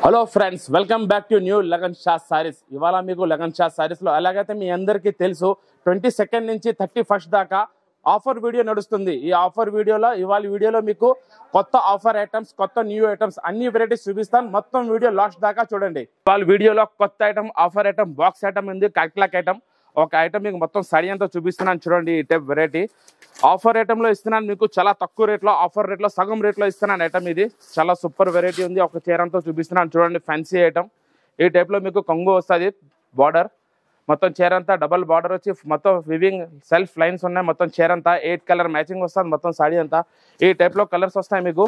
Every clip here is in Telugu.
Hello friends, welcome back to new lagan Shah saris. ఇవాళ మీకు లగన్ షా సారీస్ లో ఎలాగైతే మీ అందరికీ తెలుసు 22 నుంచి 31 దాకా ఆఫర్ వీడియో నడుస్తుంది. ఈ ఆఫర్ వీడియోలో ఇవాళ వీడియోలో మీకు కొత్త ఆఫర్ ఐటమ్స్, కొత్త న్యూ ఐటమ్స్ అన్ని వెరైటీస్ చూపిస్తాను. మొత్తం వీడియో లాస్ట్ దాకా చూడండి. ఇవాళ వీడియోలో కొత్త item, offer item, box item ఉంది, క్యాట్లాగ్ ఐటమ్. ఒక ఐటమ్ మీకు మొత్తం సారీ అంతా చూపిస్తున్నాను చూడండి. ఈ టైప్ వెరైటీ ఆఫర్ ఐటమ్ లో ఇస్తున్నాను మీకు చాలా తక్కువ రేట్లో, ఆఫర్ రేట్లో సగం రేట్లో ఇస్తున్నాను ఐటమ్. ఇది చాలా సూపర్ వెరైటీ ఉంది. ఒక చీర అంతా చూపిస్తున్నాను చూడండి. Fancy item. ఈ టైప్ లో మీకు కొంగు వస్తుంది, బార్డర్ మొత్తం చీర అంతా డబల్ బార్డర్ వచ్చి మొత్తం వివింగ్ సెల్ఫ్ లైన్స్ ఉన్నాయి. మొత్తం చీర అంతా 8 కలర్ మ్యాచింగ్ వస్తుంది. మొత్తం సారీ అంతా ఈ టైప్ లో కలర్స్ వస్తాయి మీకు.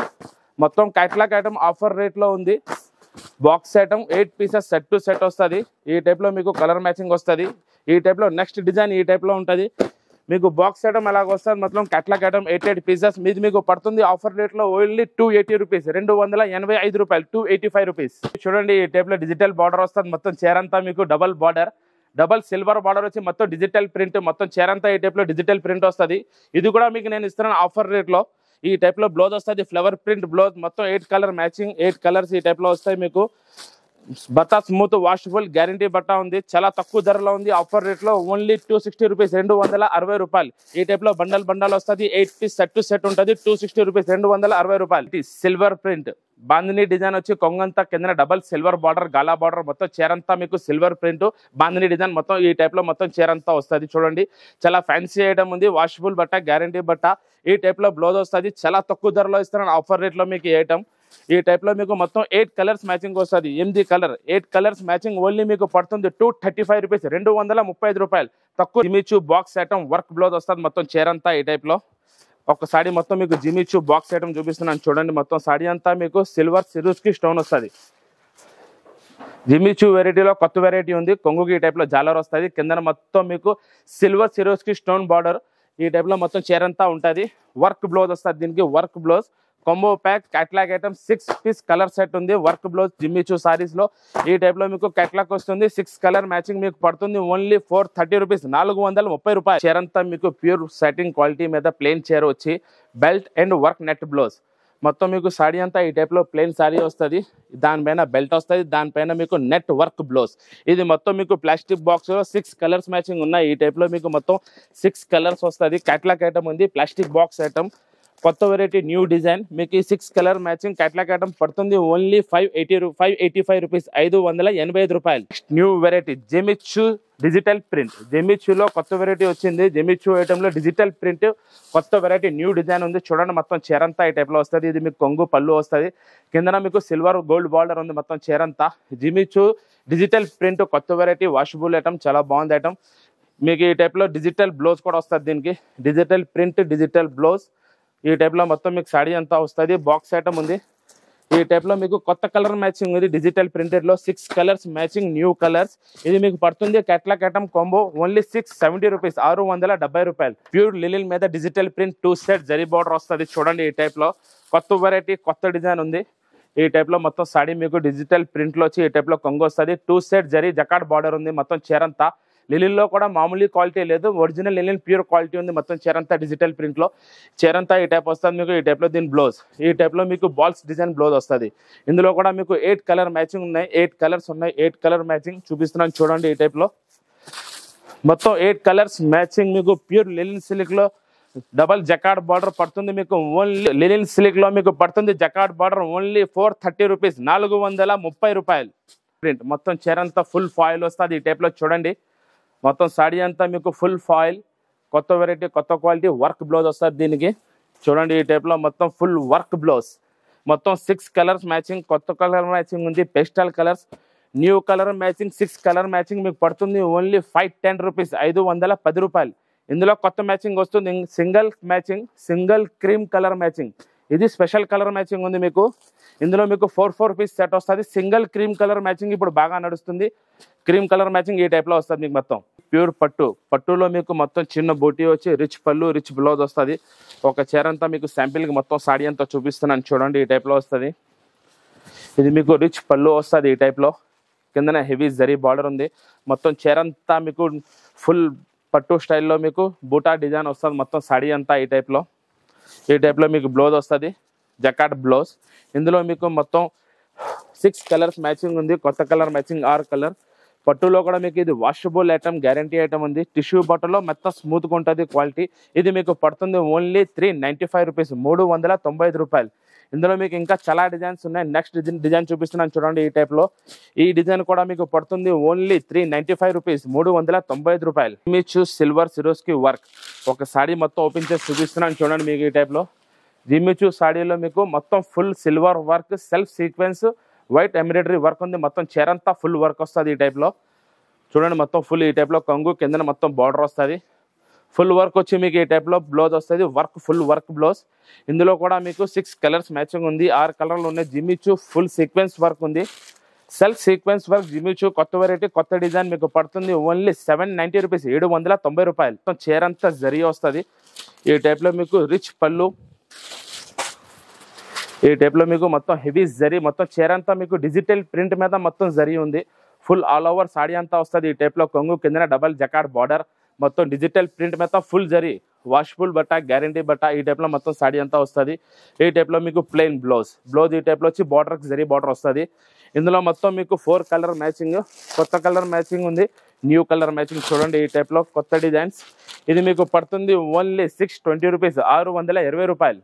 మొత్తం క్యాట్లాగ్ ఐటమ్ ఆఫర్ రేట్ లో ఉంది. Box item 8 pieces set to set వస్తుంది. ఈ టైప్ లో మీకు కలర్ మ్యాచింగ్ వస్తుంది. ఈ టైప్ లో నెక్స్ట్ డిజైన్ ఈ టైప్ లో ఉంటుంది మీకు. బాక్స్ ఐటమ్ ఎలాగ వస్తుంది, మొత్తం క్యాట్లాగ్ ఐటమ్ 8 పీసెస్ మీది మీకు పడుతుంది ఆఫర్ రేట్ లో ఓన్లీ 280 రూపీస్, 285 రూపాయలు, 285 రూపీస్. చూడండి ఈ టైప్ లో డిజిటల్ బార్డర్ వస్తుంది. మొత్తం చీర అంతా మీకు double border, double silver border వచ్చి మొత్తం డిజిటల్ ప్రింట్, మొత్తం చీర అంతా ఈ టైప్ లో డిజిటల్ ప్రింట్ వస్తుంది. ఇది కూడా మీకు నేను ఇస్తున్నాను ఆఫర్ రేట్ లో. ఈ టైప్ లో బ్లౌజ్ వస్తుంది, ఫ్లవర్ ప్రింట్ బ్లౌజ్, మొత్తం 8 కలర్ మ్యాచింగ్, 8 కలర్స్ ఈ టైప్ లో వస్తాయి మీకు. బట్ట స్మూత్ వాషబుల్ గ్యారంటీ బట్ట ఉంది. చాలా తక్కువ ధరలో ఉంది ఆఫర్ రేట్ లో. ఓన్లీ 260 రూపీస్, 260 రూపాయలు. ఈ టైప్ లో బండల్ బండల్ వస్తుంది. 8 పీస్ సెట్ టు సెట్ ఉంటుంది. 260 రూపీస్, 260 రూపాయలు. సిల్వర్ ప్రింట్ బాందిని డిజైన్ వచ్చి కొంగంతా కింద డబల్ సిల్వర్ బార్డర్, గాలా బార్డర్, మొత్తం చీరంతా మీకు సిల్వర్ ప్రింట్ బాందిని డిజైన్ మొత్తం ఈ టైప్ లో మొత్తం చీరంతా వస్తుంది చూడండి. చాలా ఫ్యాన్సీ ఐటమ్ ఉంది. వాషబుల్ బట్ట, గ్యారంటీ బట్ట. ఈ టైప్ లో బ్లౌజ్ వస్తుంది. చాలా తక్కువ ధరలో ఇస్తున్నాను ఆఫర్ రేట్ లో మీకు ఈ ఐటమ్. ఈ టైప్ లో మీకు మొత్తం 8 కలర్స్ మ్యాచింగ్ వస్తుంది. 8 కలర్ 8 కలర్స్ మ్యాచింగ్ ఓన్లీ మీకు పడుతుంది 235 రూపీస్, 235 రూపాయలు. తక్కువ Jimmy Choo box item work blouse వస్తుంది మొత్తం చీరంతా ఈ టైప్ లో. ఒక సారీ మొత్తం మీకు జిమిచు బాక్స్ ఐటమ్ చూపిస్తున్నాను చూడండి. మొత్తం సారీ అంతా మీకు సిల్వర్ సిరోస్కి స్టోన్ వస్తుంది. జిమిచు వెరైటీలో కొత్త వెరైటీ ఉంది. కొంగుకి ఈ టైప్ లో జాలర్ వస్తుంది. కింద మొత్తం మీకు సిల్వర్ సిరోస్కి స్టోన్ బార్డర్ ఈ టైప్ లో మొత్తం చీరంతా ఉంటుంది. వర్క్ బ్లౌజ్ వస్తుంది దీనికి, work blouse. Combo pack catalogue item 6 piece colour set ఉంది. వర్క్ బ్లౌజ్ జిమ్మిచూ సారీస్ లో ఈ టైప్ లో మీకు క్యాట్లాగ్ వస్తుంది. 6 కలర్ మ్యాచింగ్ మీకు పడుతుంది ఓన్లీ 430 రూపీస్, 430 రూపాయలు. చీర అంతా మీకు ప్యూర్ సాటిన్ క్వాలిటీ మీద ప్లెయిన్ చీర వచ్చి belt and work net blouse. మొత్తం మీకు సారీ అంతా ఈ టైప్ లో ప్లెయిన్ సారీ వస్తుంది. దానిపైన బెల్ట్ వస్తుంది, దానిపైన మీకు నెట్ వర్క్ బ్లౌజ్. ఇది మొత్తం మీకు ప్లాస్టిక్ బాక్స్ లో 6 కలర్స్ మ్యాచింగ్ ఉన్నాయి. ఈ టైప్ లో మీకు మొత్తం 6 కలర్స్ వస్తుంది. క్యాట్లాగ్ ఐటమ్ ఉంది, ప్లాస్టిక్ బాక్స్ ఐటమ్, కొత్త వెరైటీ న్యూ డిజైన్. మీకు ఈ 6 కలర్ మ్యాచింగ్ క్యాట్లాగ్ ఐటమ్ పడుతుంది ఓన్లీ 585 రూపీస్, 585 రూపాయలు. న్యూ వెరైటీ జెమిచు డిజిటల్ ప్రింట్. జెమిచులో కొత్త వెరైటీ వచ్చింది. జెమిచు ఐటమ్ లో డిజిటల్ ప్రింట్ కొత్త వెరైటీ న్యూ డిజైన్ ఉంది చూడండి. మొత్తం చీరంతా ఈ టైప్ లో వస్తుంది. ఇది మీకు కొంగు పళ్ళు వస్తుంది. కింద మీకు సిల్వర్ గోల్డ్ బార్డర్ ఉంది మొత్తం చీరంతా. జిమిచు డిజిటల్ ప్రింట్ కొత్త వెరైటీ వాషబుల్ ఐటమ్, చాలా బాగుంది ఐటమ్. మీకు ఈ టైప్ లో డిజిటల్ బ్లౌజ్ కూడా వస్తుంది దీనికి. డిజిటల్ ప్రింట్, డిజిటల్ బ్లౌజ్ ఈ టైప్ లో మొత్తం మీకు సారీ అంతా వస్తుంది. బాక్స్ ఐటమ్ ఉంది. ఈ టైప్ లో మీకు కొత్త కలర్ మ్యాచింగ్ ఉంది. డిజిటల్ ప్రింటెడ్ లో 6 కలర్స్ మ్యాచింగ్ న్యూ కలర్స్. ఇది మీకు పడుతుంది catalogue item combo only 670 rupees, 670 రూపాయలు. ప్యూర్ లిలిన్ మీద digital print 2 set zari border వస్తుంది చూడండి. ఈ టైప్ లో కొత్త వెరైటీ, కొత్త డిజైన్ ఉంది. ఈ టైప్ లో మొత్తం సారీ మీకు డిజిటల్ ప్రింట్ లో వచ్చి ఈ టైప్ లో కొంగు వస్తుంది. 2 సెట్ జరీ జకాట్ బార్డర్ ఉంది మొత్తం చీరంతా. లిలిన్ లో కూడా మామూలు క్వాలిటీ లేదు, ఒరిజినల్ లిలిన్ ప్యూర్ క్వాలిటీ ఉంది మొత్తం చీరంతా డిజిటల్ ప్రింట్ లో. చీరంతా ఈ టైప్ వస్తుంది మీకు. ఈ టైప్ లో దీని బ్లౌజ్ ఈ టైప్ లో మీకు బాల్స్ డిజైన్ బ్లౌజ్ వస్తుంది. ఇందులో కూడా మీకు 8 కలర్ మ్యాచింగ్ ఉన్నాయి, 8 కలర్స్ ఉన్నాయి. 8 కలర్ మ్యాచింగ్ చూపిస్తున్నాను చూడండి. ఈ టైప్ లో మొత్తం 8 కలర్స్ మ్యాచింగ్ మీకు ప్యూర్ లిలిన్ సిల్క్ లో డబల్ జకాట్ బార్డర్ పడుతుంది మీకు. ఓన్లీ లిలిన్ సిల్క్ లో మీకు పడుతుంది జకాట్ బార్డర్ ఓన్లీ 430 రూపీస్, 430 రూపాయలు. ప్రింట్ మొత్తం చీరంతా ఫుల్ ఫాయిల్ వస్తుంది. ఈ టైప్ లో చూడండి. మొత్తం సారీ అంతా మీకు ఫుల్ ఫాయిల్, కొత్త వెరైటీ, కొత్త క్వాలిటీ వర్క్ బ్లౌజ్ వస్తుంది దీనికి చూడండి. ఈ టైప్ లో మొత్తం ఫుల్ వర్క్ బ్లౌజ్. మొత్తం 6 కలర్స్ మ్యాచింగ్, కొత్త కలర్ మ్యాచింగ్ ఉంది. Pastel colours, new colour matching, 6 colour matching మీకు పడుతుంది ఓన్లీ 510 రూపీస్, 510 రూపాయలు. ఇందులో కొత్త మ్యాచింగ్ వస్తుంది single matching, single cream colour matching. ఇది స్పెషల్ కలర్ మ్యాచింగ్ ఉంది మీకు. ఇందులో మీకు 4 పీస్ సెట్ వస్తుంది. సింగిల్ క్రీమ్ కలర్ మ్యాచింగ్ ఇప్పుడు బాగా నడుస్తుంది. క్రీమ్ కలర్ మ్యాచింగ్ ఈ టైప్ లో వస్తుంది మీకు. మొత్తం ప్యూర్ పట్టు, పట్టులో మీకు మొత్తం చిన్న బూటీ వచ్చి రిచ్ పళ్ళు, రిచ్ బ్లౌజ్ వస్తుంది. ఒక చీర అంతా మీకు శాంపిల్ కి మొత్తం సాడీ అంతా చూపిస్తున్నాను చూడండి. ఈ టైప్ లో వస్తుంది. ఇది మీకు రిచ్ పళ్ళు వస్తుంది. ఈ టైప్ లో కిందన హెవీ జరీ బార్డర్ ఉంది. మొత్తం చీర అంతా మీకు ఫుల్ పట్టు స్టైల్లో మీకు బూటా డిజైన్ వస్తుంది మొత్తం సాడీ అంతా ఈ టైప్ లో. ఈ టైప్ లో మీకు బ్లౌజ్ వస్తుంది, జకాట్ బ్లౌజ్. ఇందులో మీకు మొత్తం 6 కలర్స్ మ్యాచింగ్ ఉంది, కొత్త కలర్ మ్యాచింగ్ 6 కలర్. పట్టులో కూడా మీకు ఇది వాషబుల్ ఐటమ్, గ్యారంటీ ఐటమ్ ఉంది. టిష్యూ బట్టలో మెత్త స్మూత్గా ఉంటుంది క్వాలిటీ. ఇది మీకు పడుతుంది ఓన్లీ 395 రూపీస్, 395 రూపాయలు. ఇందులో మీకు ఇంకా చాలా డిజైన్స్ ఉన్నాయి. నెక్స్ట్ డిజైన్ చూపిస్తున్నాను చూడండి. ఈ టైప్లో ఈ డిజైన్ కూడా మీకు పడుతుంది ఓన్లీ 395 రూపీస్, 395 రూపాయలు. మీ చూస్ సిల్వర్ సిరోస్కి వర్క్. ఒక సాడీ మొత్తం ఓపెన్ చేసి చూపిస్తున్నాను చూడండి. మీకు ఈ టైప్లో జిమ్మిచూ సాడీలో మీకు మొత్తం full silver work, self sequence, white embroidery work ఉంది. మొత్తం చీరంతా ఫుల్ వర్క్ వస్తుంది ఈ టైప్లో చూడండి. మొత్తం ఫుల్ ఈ టైప్లో కొంగు, కింద మొత్తం బార్డర్ వస్తుంది. ఫుల్ వర్క్ వచ్చి మీకు ఈ టైప్లో బ్లౌజ్ వస్తుంది. Work full work blouse. ఇందులో కూడా మీకు 6 కలర్స్ మ్యాచింగ్ ఉంది, 6 కలర్లు ఉన్నాయి. జిమ్మిచూ ఫుల్ సీక్వెన్స్ వర్క్ ఉంది, సెల్ఫ్ సీక్వెన్స్ వర్క్. జిమ్మిచూ కొత్త వెరైటీ, కొత్త డిజైన్ మీకు పడుతుంది ఓన్లీ 790 రూపీస్, 790 రూపాయలు. మొత్తం చీరంతా జరీ వస్తుంది. ఈ టైప్లో మీకు రిచ్ పళ్ళు, ఈ టైప్లో మీకు మొత్తం హెవీ జరీ, మొత్తం చీరంతా మీకు డిజిటల్ ప్రింట్ మీద మొత్తం జరీ ఉంది. ఫుల్ ఆల్ ఓవర్ సాడీ అంతా వస్తుంది. ఈ టైప్లో కొంగు, కింద డబల్ జకాడ్ బార్డర్, మొత్తం డిజిటల్ ప్రింట్ మీద ఫుల్ జరీ, వాషబుల్ బట్ట, గ్యారంటీ బట్ట. ఈ టైప్లో మొత్తం సాడీ అంతా వస్తుంది. ఈ టైప్లో మీకు ప్లెయిన్ బ్లౌజ్ ఈ టైప్లో వచ్చి బార్డర్కి జరీ బార్డర్ వస్తుంది. ఇందులో మొత్తం మీకు 4 కలర్ మ్యాచింగ్, కొత్త కలర్ మ్యాచింగ్ ఉంది, న్యూ కలర్ మ్యాచింగ్ చూడండి. ఈ టైప్లో కొత్త డిజైన్స్. ఇది మీకు పడుతుంది ఓన్లీ 620 రూపీస్, 620 రూపాయలు.